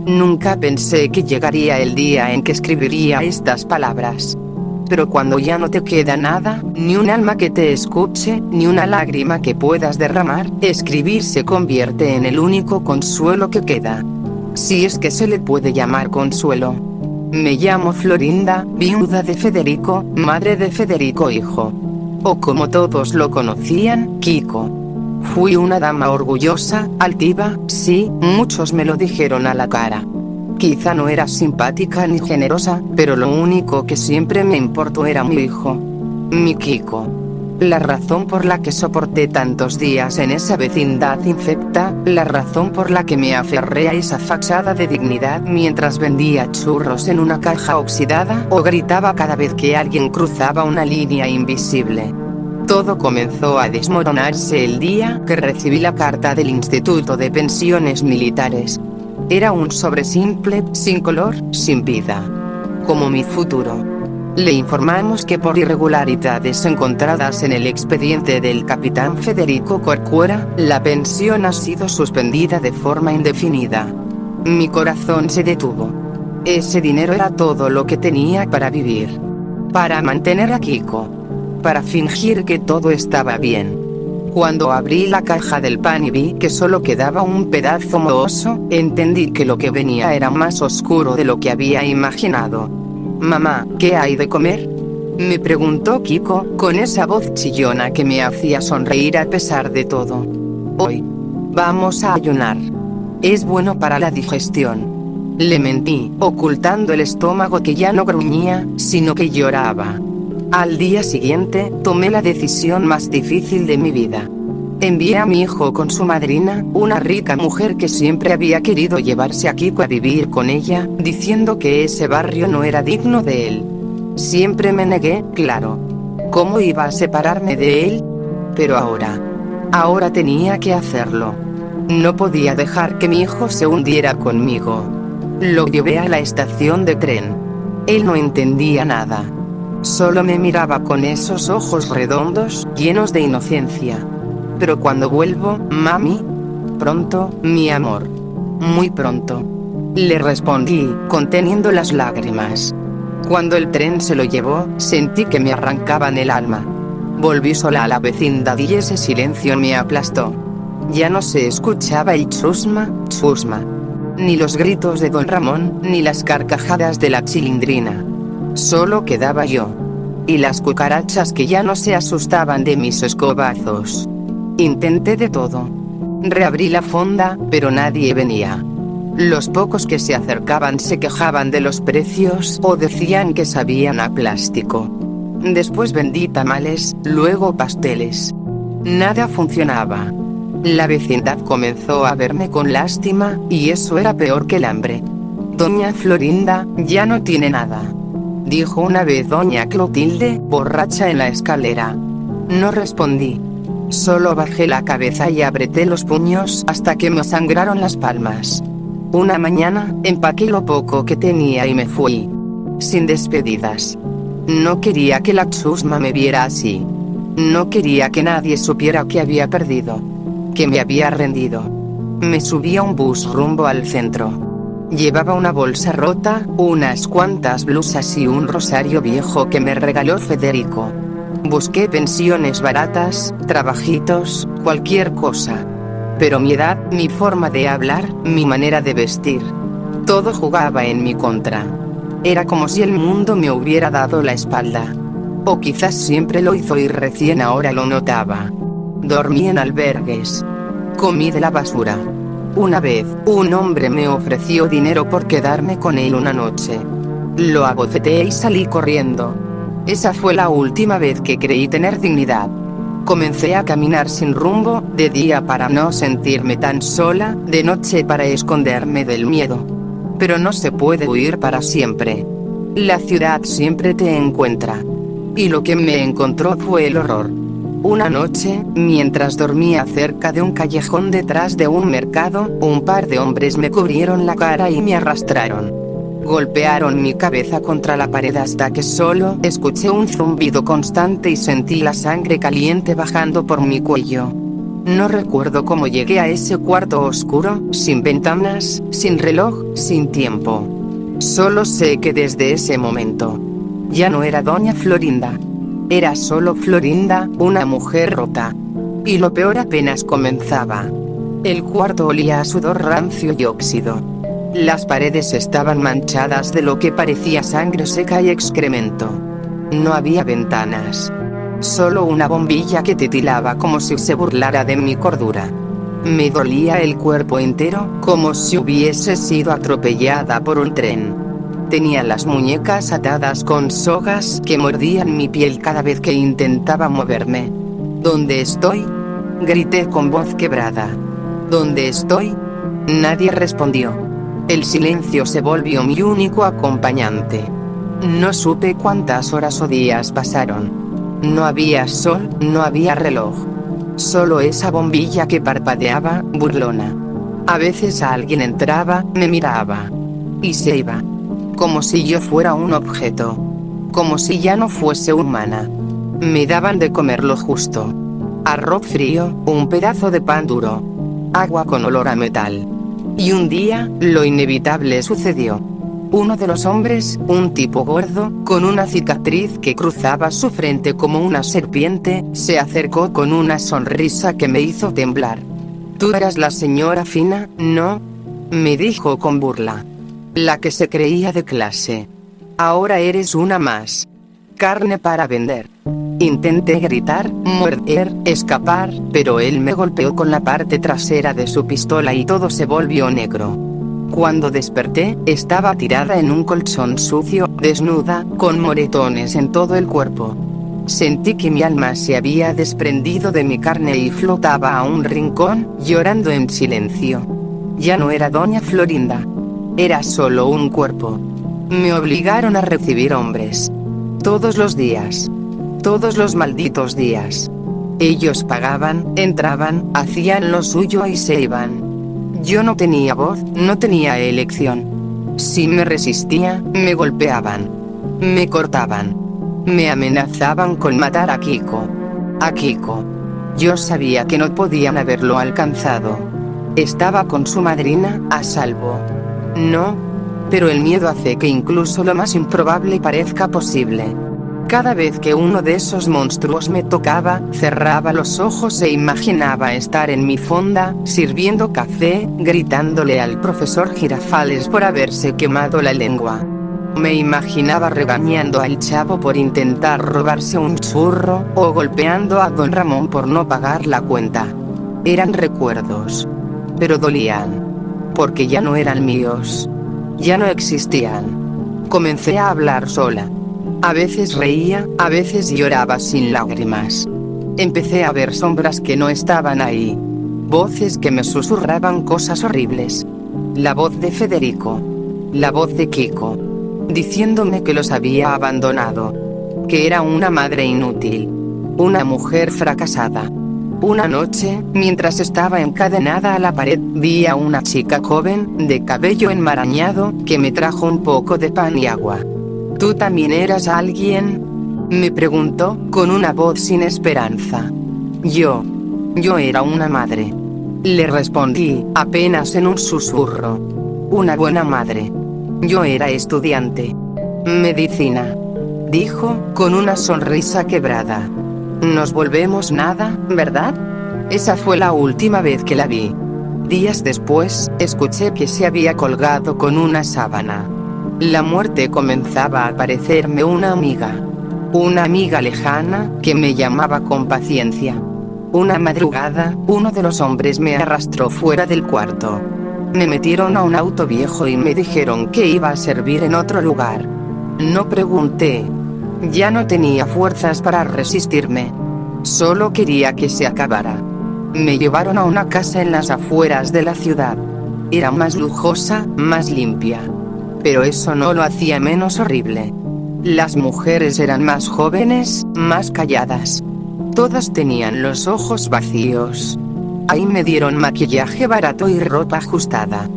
Nunca pensé que llegaría el día en que escribiría estas palabras. Pero cuando ya no te queda nada, ni un alma que te escuche, ni una lágrima que puedas derramar, escribir se convierte en el único consuelo que queda. Si es que se le puede llamar consuelo. Me llamo Florinda, viuda de Federico, madre de Federico hijo. O como todos lo conocían, Kiko. Fui una dama orgullosa, altiva, sí, muchos me lo dijeron a la cara. Quizá no era simpática ni generosa, pero lo único que siempre me importó era mi hijo. Mi Kiko. La razón por la que soporté tantos días en esa vecindad infecta, la razón por la que me aferré a esa fachada de dignidad mientras vendía churros en una caja oxidada o gritaba cada vez que alguien cruzaba una línea invisible. Todo comenzó a desmoronarse el día que recibí la carta del Instituto de Pensiones Militares. Era un sobre simple, sin color, sin vida. Como mi futuro. Le informamos que por irregularidades encontradas en el expediente del capitán Federico Corcuera, la pensión ha sido suspendida de forma indefinida. Mi corazón se detuvo. Ese dinero era todo lo que tenía para vivir. Para mantener a Kiko. Para fingir que todo estaba bien. Cuando abrí la caja del pan y vi que solo quedaba un pedazo mohoso, entendí que lo que venía era más oscuro de lo que había imaginado. «Mamá, ¿qué hay de comer?», me preguntó Kiko, con esa voz chillona que me hacía sonreír a pesar de todo. «Hoy vamos a ayunar. Es bueno para la digestión». Le mentí, ocultando el estómago que ya no gruñía, sino que lloraba. Al día siguiente, tomé la decisión más difícil de mi vida. Envié a mi hijo con su madrina, una rica mujer que siempre había querido llevarse a Kiko a vivir con ella, diciendo que ese barrio no era digno de él. Siempre me negué, claro. ¿Cómo iba a separarme de él? Pero ahora tenía que hacerlo. No podía dejar que mi hijo se hundiera conmigo. Lo llevé a la estación de tren. Él no entendía nada. Solo me miraba con esos ojos redondos, llenos de inocencia. «Pero cuando vuelvo, mami?» «Pronto, mi amor. Muy pronto», le respondí, conteniendo las lágrimas. Cuando el tren se lo llevó, sentí que me arrancaban el alma. Volví sola a la vecindad y ese silencio me aplastó. Ya no se escuchaba el chusma, chusma. Ni los gritos de don Ramón, ni las carcajadas de la chilindrina. Solo quedaba yo. Y las cucarachas que ya no se asustaban de mis escobazos. Intenté de todo. Reabrí la fonda, pero nadie venía. Los pocos que se acercaban se quejaban de los precios o decían que sabían a plástico. Después vendí tamales, luego pasteles. Nada funcionaba. La vecindad comenzó a verme con lástima, y eso era peor que el hambre. «Doña Florinda, ya no tiene nada», dijo una vez doña Clotilde, borracha en la escalera. No respondí. Solo bajé la cabeza y apreté los puños hasta que me sangraron las palmas. Una mañana, empaqué lo poco que tenía y me fui. Sin despedidas. No quería que la chusma me viera así. No quería que nadie supiera que había perdido. Que me había rendido. Me subí a un bus rumbo al centro. Llevaba una bolsa rota, unas cuantas blusas y un rosario viejo que me regaló Federico. Busqué pensiones baratas, trabajitos, cualquier cosa. Pero mi edad, mi forma de hablar, mi manera de vestir. Todo jugaba en mi contra. Era como si el mundo me hubiera dado la espalda. O quizás siempre lo hizo y recién ahora lo notaba. Dormí en albergues. Comí de la basura. Una vez, un hombre me ofreció dinero por quedarme con él una noche. Lo abofeteé y salí corriendo. Esa fue la última vez que creí tener dignidad. Comencé a caminar sin rumbo, de día para no sentirme tan sola, de noche para esconderme del miedo. Pero no se puede huir para siempre. La ciudad siempre te encuentra. Y lo que me encontró fue el horror. Una noche, mientras dormía cerca de un callejón detrás de un mercado, un par de hombres me cubrieron la cara y me arrastraron. Golpearon mi cabeza contra la pared hasta que solo escuché un zumbido constante y sentí la sangre caliente bajando por mi cuello. No recuerdo cómo llegué a ese cuarto oscuro, sin ventanas, sin reloj, sin tiempo. Solo sé que desde ese momento ya no era doña Florinda. Era solo Florinda, una mujer rota. Y lo peor apenas comenzaba. El cuarto olía a sudor rancio y óxido. Las paredes estaban manchadas de lo que parecía sangre seca y excremento. No había ventanas. Solo una bombilla que titilaba como si se burlara de mi cordura. Me dolía el cuerpo entero, como si hubiese sido atropellada por un tren. Tenía las muñecas atadas con sogas que mordían mi piel cada vez que intentaba moverme. ¿Dónde estoy?, grité con voz quebrada. ¿Dónde estoy? Nadie respondió. El silencio se volvió mi único acompañante. No supe cuántas horas o días pasaron. No había sol, no había reloj. Solo esa bombilla que parpadeaba, burlona. A veces alguien entraba, me miraba y se iba. Como si yo fuera un objeto. Como si ya no fuese humana. Me daban de comer lo justo. Arroz frío, un pedazo de pan duro. Agua con olor a metal. Y un día, lo inevitable sucedió. Uno de los hombres, un tipo gordo, con una cicatriz que cruzaba su frente como una serpiente, se acercó con una sonrisa que me hizo temblar. «Tú eras la señora Fina, ¿no?», me dijo con burla. «La que se creía de clase. Ahora eres una más. Carne para vender». Intenté gritar, morder, escapar, pero él me golpeó con la parte trasera de su pistola y todo se volvió negro. Cuando desperté, estaba tirada en un colchón sucio, desnuda, con moretones en todo el cuerpo. Sentí que mi alma se había desprendido de mi carne y flotaba a un rincón, llorando en silencio. Ya no era doña Florinda. Era solo un cuerpo. Me obligaron a recibir hombres. Todos los días. Todos los malditos días. Ellos pagaban, entraban, hacían lo suyo y se iban. Yo no tenía voz, no tenía elección. Si me resistía, me golpeaban. Me cortaban. Me amenazaban con matar a Kiko. A Kiko. Yo sabía que no podían haberlo alcanzado. Estaba con su madrina, a salvo. No. Pero el miedo hace que incluso lo más improbable parezca posible. Cada vez que uno de esos monstruos me tocaba, cerraba los ojos e imaginaba estar en mi fonda, sirviendo café, gritándole al profesor Girafales por haberse quemado la lengua. Me imaginaba regañando al chavo por intentar robarse un churro, o golpeando a don Ramón por no pagar la cuenta. Eran recuerdos. Pero dolían. Porque ya no eran míos. Ya no existían. Comencé a hablar sola. A veces reía, a veces lloraba sin lágrimas. Empecé a ver sombras que no estaban ahí. Voces que me susurraban cosas horribles. La voz de Federico. La voz de Kiko. Diciéndome que los había abandonado. Que era una madre inútil. Una mujer fracasada. Una noche, mientras estaba encadenada a la pared, vi a una chica joven, de cabello enmarañado, que me trajo un poco de pan y agua. ¿Tú también eras alguien?, me preguntó, con una voz sin esperanza. Yo era una madre. Le respondí, apenas en un susurro. Una buena madre. Yo era estudiante. Medicina. Dijo, con una sonrisa quebrada. Nos volvemos nada, ¿verdad? Esa fue la última vez que la vi. Días después, escuché que se había colgado con una sábana. La muerte comenzaba a parecerme una amiga lejana, que me llamaba con paciencia. Una madrugada, uno de los hombres me arrastró fuera del cuarto. Me metieron a un auto viejo y me dijeron que iba a servir en otro lugar. No pregunté. Ya no tenía fuerzas para resistirme. Solo quería que se acabara. Me llevaron a una casa en las afueras de la ciudad. Era más lujosa, más limpia. Pero eso no lo hacía menos horrible. Las mujeres eran más jóvenes, más calladas. Todas tenían los ojos vacíos. Ahí me dieron maquillaje barato y ropa ajustada.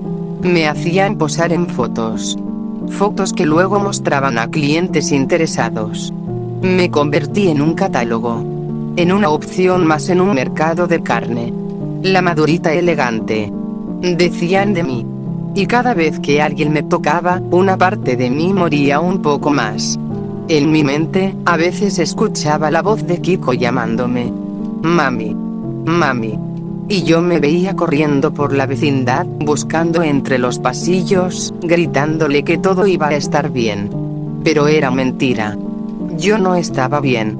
Me hacían posar en fotos. Fotos que luego mostraban a clientes interesados. Me convertí en un catálogo. en una opción más en un mercado de carne. La madurita elegante, decían de mí. Y cada vez que alguien me tocaba, una parte de mí moría un poco más. En mi mente, a veces escuchaba la voz de Kiko llamándome. Mami. Mami. Y yo me veía corriendo por la vecindad, buscando entre los pasillos, gritándole que todo iba a estar bien. Pero era mentira. Yo no estaba bien.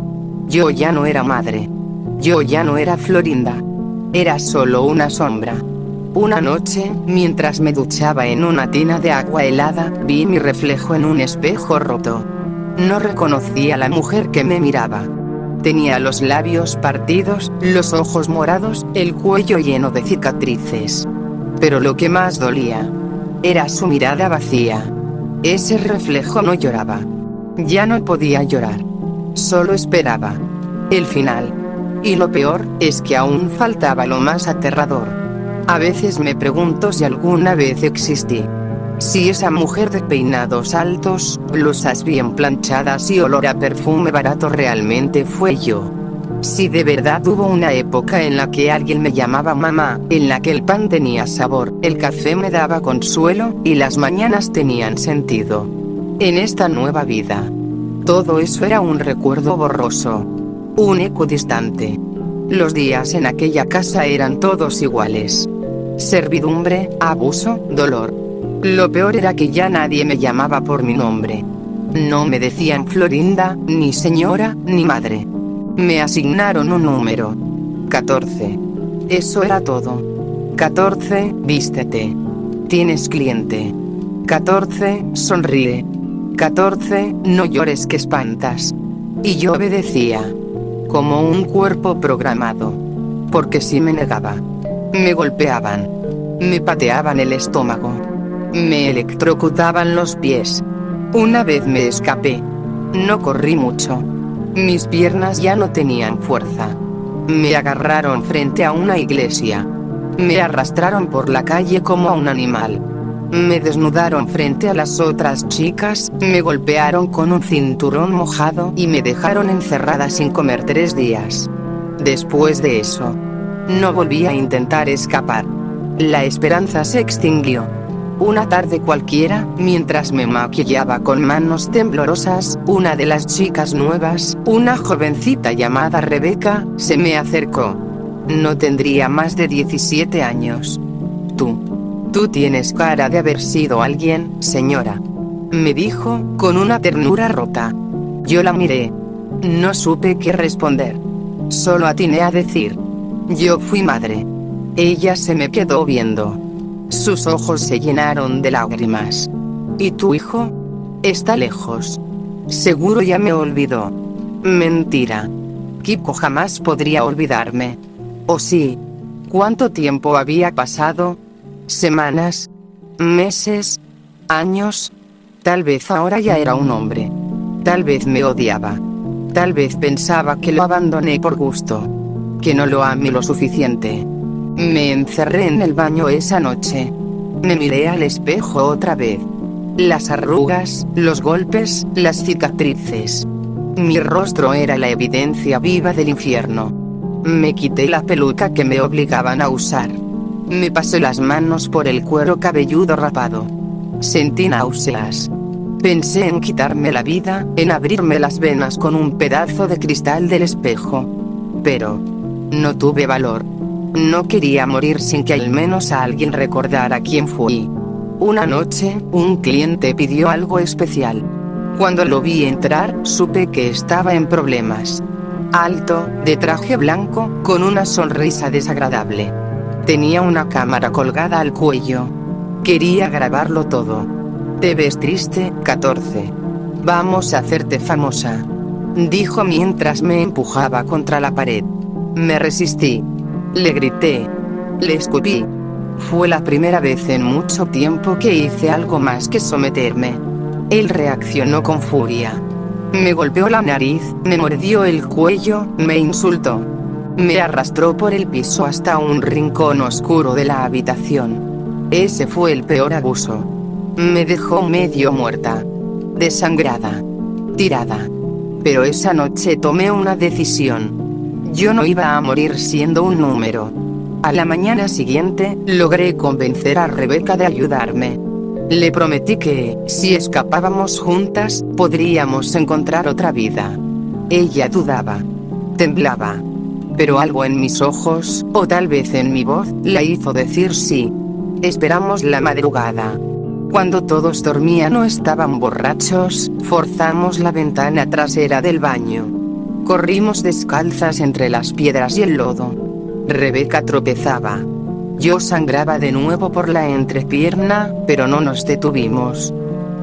Yo ya no era madre. Yo ya no era Florinda. Era solo una sombra. Una noche, mientras me duchaba en una tina de agua helada, vi mi reflejo en un espejo roto. No reconocí a la mujer que me miraba. Tenía los labios partidos, los ojos morados, el cuello lleno de cicatrices. Pero lo que más dolía era su mirada vacía. Ese reflejo no lloraba. Ya no podía llorar. Solo esperaba el final. Y lo peor es que aún faltaba lo más aterrador. A veces me pregunto si alguna vez existí. Si esa mujer de peinados altos, blusas bien planchadas y olor a perfume barato realmente fue yo. Si de verdad hubo una época en la que alguien me llamaba mamá, en la que el pan tenía sabor, el café me daba consuelo, y las mañanas tenían sentido. En esta nueva vida, todo eso era un recuerdo borroso. Un eco distante. Los días en aquella casa eran todos iguales. Servidumbre, abuso, dolor. Lo peor era que ya nadie me llamaba por mi nombre. No me decían Florinda, ni señora, ni madre. Me asignaron un número. 14. Eso era todo. 14, vístete. Tienes cliente. 14, sonríe. 14, no llores que espantas. Y yo obedecía. Como un cuerpo programado. Porque si me negaba, me golpeaban. Me pateaban el estómago. Me electrocutaban los pies. Una vez me escapé. No corrí mucho. Mis piernas ya no tenían fuerza. Me agarraron frente a una iglesia. Me arrastraron por la calle como a un animal. Me desnudaron frente a las otras chicas, me golpearon con un cinturón mojado y me dejaron encerrada sin comer 3 días. Después de eso, no volví a intentar escapar. La esperanza se extinguió. Una tarde cualquiera, mientras me maquillaba con manos temblorosas, una de las chicas nuevas, una jovencita llamada Rebeca, se me acercó. No tendría más de 17 años. Tú tienes cara de haber sido alguien, señora. Me dijo, con una ternura rota. Yo la miré. No supe qué responder. Solo atiné a decir: yo fui madre. Ella se me quedó viendo. Sus ojos se llenaron de lágrimas. ¿Y tu hijo? Está lejos. Seguro ya me olvidó. Mentira. Kiko jamás podría olvidarme. ¿O sí? ¿Cuánto tiempo había pasado? ¿Semanas? ¿Meses? ¿Años? Tal vez ahora ya era un hombre. Tal vez me odiaba. Tal vez pensaba que lo abandoné por gusto. Que no lo amé lo suficiente. Me encerré en el baño esa noche. Me miré al espejo otra vez. Las arrugas, los golpes, las cicatrices. Mi rostro era la evidencia viva del infierno. Me quité la peluca que me obligaban a usar. Me pasé las manos por el cuero cabelludo rapado. Sentí náuseas. Pensé en quitarme la vida, en abrirme las venas con un pedazo de cristal del espejo. Pero no tuve valor. No quería morir sin que al menos a alguien recordara quién fui. Una noche, un cliente pidió algo especial. Cuando lo vi entrar, supe que estaba en problemas. Alto, de traje blanco, con una sonrisa desagradable. Tenía una cámara colgada al cuello. Quería grabarlo todo. Te ves triste, 14. Vamos a hacerte famosa. Dijo mientras me empujaba contra la pared. Me resistí. Le grité. Le escupí. Fue la primera vez en mucho tiempo que hice algo más que someterme. Él reaccionó con furia. Me golpeó la nariz, me mordió el cuello, me insultó. Me arrastró por el piso hasta un rincón oscuro de la habitación. Ese fue el peor abuso. Me dejó medio muerta. Desangrada. Tirada. Pero esa noche tomé una decisión. Yo no iba a morir siendo un número. A la mañana siguiente, logré convencer a Rebeca de ayudarme. Le prometí que, si escapábamos juntas, podríamos encontrar otra vida. Ella dudaba. Temblaba. Pero algo en mis ojos, o tal vez en mi voz, la hizo decir sí. Esperamos la madrugada. Cuando todos dormían o estaban borrachos, forzamos la ventana trasera del baño. Corrimos descalzas entre las piedras y el lodo. Rebeca tropezaba. Yo sangraba de nuevo por la entrepierna, pero no nos detuvimos.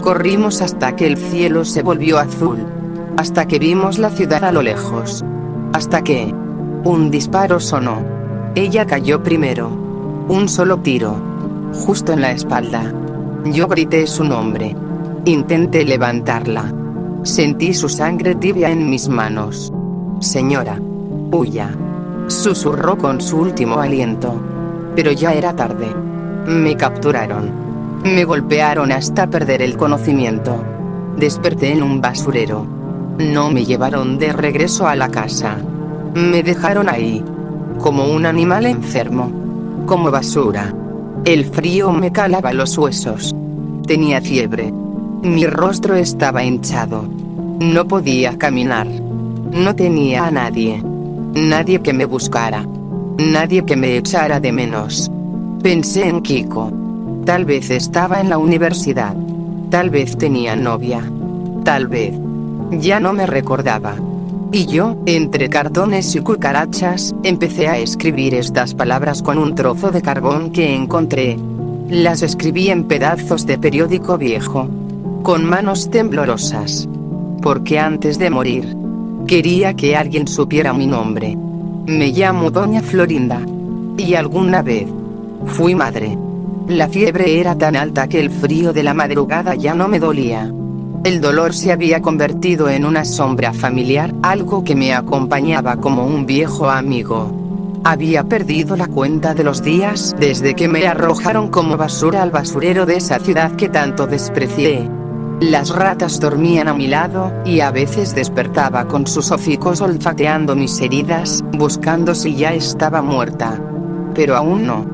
Corrimos hasta que el cielo se volvió azul. Hasta que vimos la ciudad a lo lejos. Hasta que un disparo sonó. Ella cayó primero. Un solo tiro. Justo en la espalda. Yo grité su nombre. Intenté levantarla. Sentí su sangre tibia en mis manos. Señora. Huya. Susurró con su último aliento. Pero ya era tarde. Me capturaron. Me golpearon hasta perder el conocimiento. Desperté en un basurero. No me llevaron de regreso a la casa. Me dejaron ahí. Como un animal enfermo. Como basura. El frío me calaba los huesos. Tenía fiebre. Mi rostro estaba hinchado. No podía caminar. No tenía a nadie. Nadie que me buscara. Nadie que me echara de menos. Pensé en Kiko. Tal vez estaba en la universidad. Tal vez tenía novia. Tal vez. Ya no me recordaba. Y yo, entre cartones y cucarachas, empecé a escribir estas palabras con un trozo de carbón que encontré. Las escribí en pedazos de periódico viejo. Con manos temblorosas. Porque antes de morir, quería que alguien supiera mi nombre. Me llamo Doña Florinda. Y alguna vez fui madre. La fiebre era tan alta que el frío de la madrugada ya no me dolía. El dolor se había convertido en una sombra familiar, algo que me acompañaba como un viejo amigo. Había perdido la cuenta de los días desde que me arrojaron como basura al basurero de esa ciudad que tanto desprecié. Las ratas dormían a mi lado, y a veces despertaba con sus hocicos olfateando mis heridas, buscando si ya estaba muerta. Pero aún no.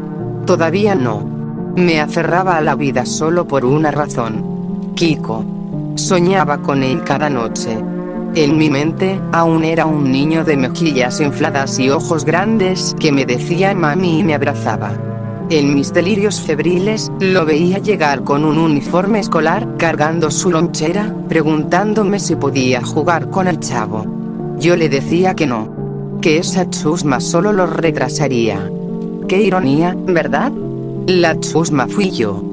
Todavía no. Me aferraba a la vida solo por una razón. Kiko. Soñaba con él cada noche. En mi mente, aún era un niño de mejillas infladas y ojos grandes que me decía mami y me abrazaba. En mis delirios febriles, lo veía llegar con un uniforme escolar, cargando su lonchera, preguntándome si podía jugar con el chavo. Yo le decía que no. Que esa chusma solo lo retrasaría. Qué ironía, ¿verdad? La chusma fui yo.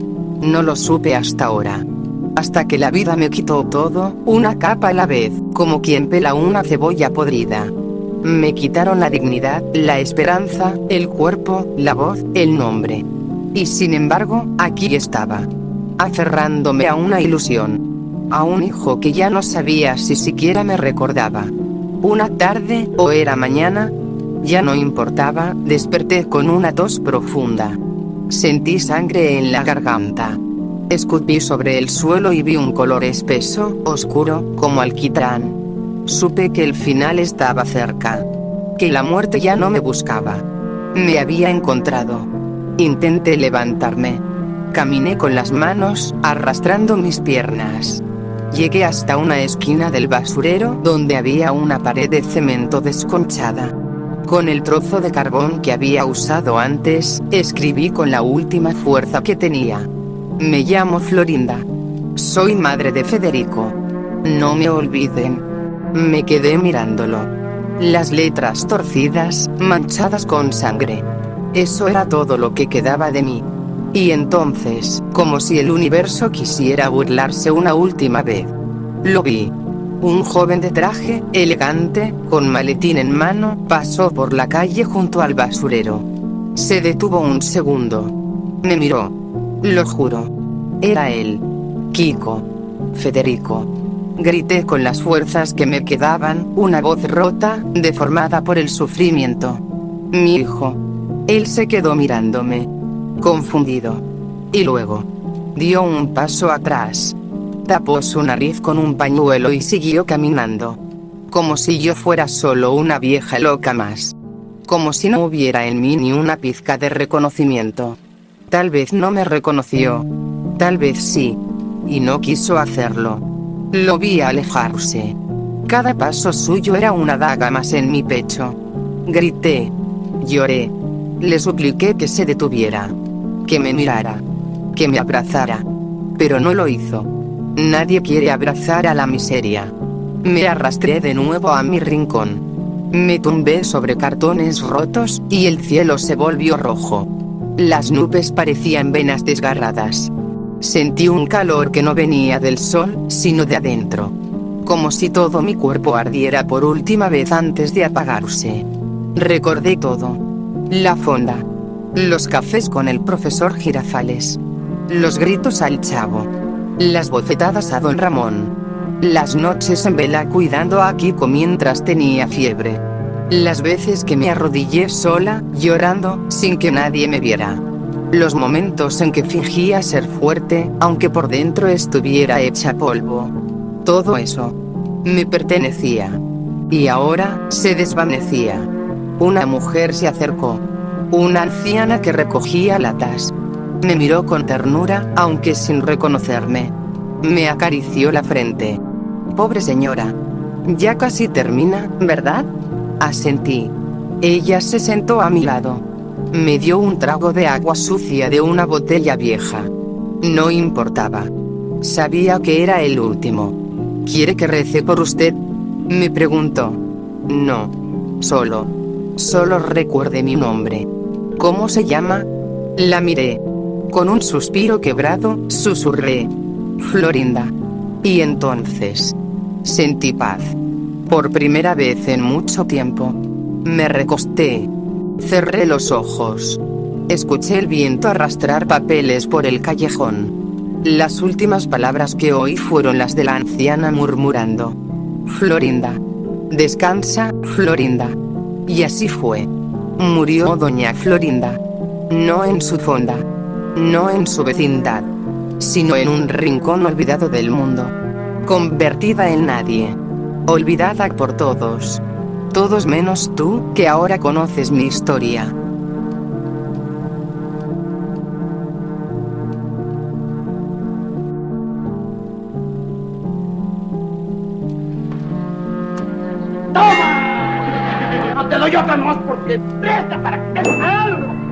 No lo supe hasta ahora. Hasta que la vida me quitó todo, una capa a la vez, como quien pela una cebolla podrida. Me quitaron la dignidad, la esperanza, el cuerpo, la voz, el nombre. Y sin embargo, aquí estaba. Aferrándome a una ilusión. A un hijo que ya no sabía si siquiera me recordaba. Una tarde, o era mañana, ya no importaba, desperté con una tos profunda. Sentí sangre en la garganta. Escupí sobre el suelo y vi un color espeso, oscuro, como alquitrán. Supe que el final estaba cerca. Que la muerte ya no me buscaba. Me había encontrado. Intenté levantarme. Caminé con las manos, arrastrando mis piernas. Llegué hasta una esquina del basurero donde había una pared de cemento desconchada. Con el trozo de carbón que había usado antes, escribí con la última fuerza que tenía. Me llamo Florinda. Soy madre de Federico. No me olviden. Me quedé mirándolo. Las letras torcidas, manchadas con sangre. Eso era todo lo que quedaba de mí. Y entonces, como si el universo quisiera burlarse una última vez, lo vi. Un joven de traje, elegante, con maletín en mano, pasó por la calle junto al basurero. Se detuvo un segundo. Me miró. Lo juro. Era él. Kiko. Federico. Grité con las fuerzas que me quedaban, una voz rota, deformada por el sufrimiento. Mi hijo. Él se quedó mirándome. Confundido. Y luego dio un paso atrás. Tapó su nariz con un pañuelo y siguió caminando. como si yo fuera solo una vieja loca más. Como si no hubiera en mí ni una pizca de reconocimiento. Tal vez no me reconoció. Tal vez sí. Y no quiso hacerlo. Lo vi alejarse. Cada paso suyo era una daga más en mi pecho. Grité. Lloré. Le supliqué que se detuviera. Que me mirara. Que me abrazara. Pero no lo hizo. Nadie quiere abrazar a la miseria. Me arrastré de nuevo a mi rincón. Me tumbé sobre cartones rotos, y el cielo se volvió rojo. Las nubes parecían venas desgarradas. Sentí un calor que no venía del sol, sino de adentro. Como si todo mi cuerpo ardiera por última vez antes de apagarse. Recordé todo. La fonda. Los cafés con el profesor Girafales. Los gritos al chavo. Las bofetadas a don Ramón. Las noches en vela cuidando a Kiko mientras tenía fiebre. Las veces que me arrodillé sola, llorando, sin que nadie me viera. Los momentos en que fingía ser fuerte, aunque por dentro estuviera hecha polvo. Todo eso me pertenecía. Y ahora, se desvanecía. Una mujer se acercó. Una anciana que recogía latas. Me miró con ternura, aunque sin reconocerme. Me acarició la frente. Pobre señora. Ya casi termina, ¿verdad? Asentí. Ella se sentó a mi lado. Me dio un trago de agua sucia de una botella vieja. No importaba. Sabía que era el último. ¿Quiere que rece por usted?, me preguntó. No. Solo recuerde mi nombre. ¿Cómo se llama? La miré. Con un suspiro quebrado, susurré. Florinda. Y entonces sentí paz. Por primera vez en mucho tiempo. Me recosté. Cerré los ojos. Escuché el viento arrastrar papeles por el callejón. Las últimas palabras que oí fueron las de la anciana murmurando. Florinda. Descansa, Florinda. Y así fue. Murió doña Florinda. No en su fonda. No en su vecindad. Sino en un rincón olvidado del mundo. Convertida en nadie. Olvidada por todos. Todos menos tú, que ahora conoces mi historia. ¡Toma! No te doy otra más porque presta para que te haga algo.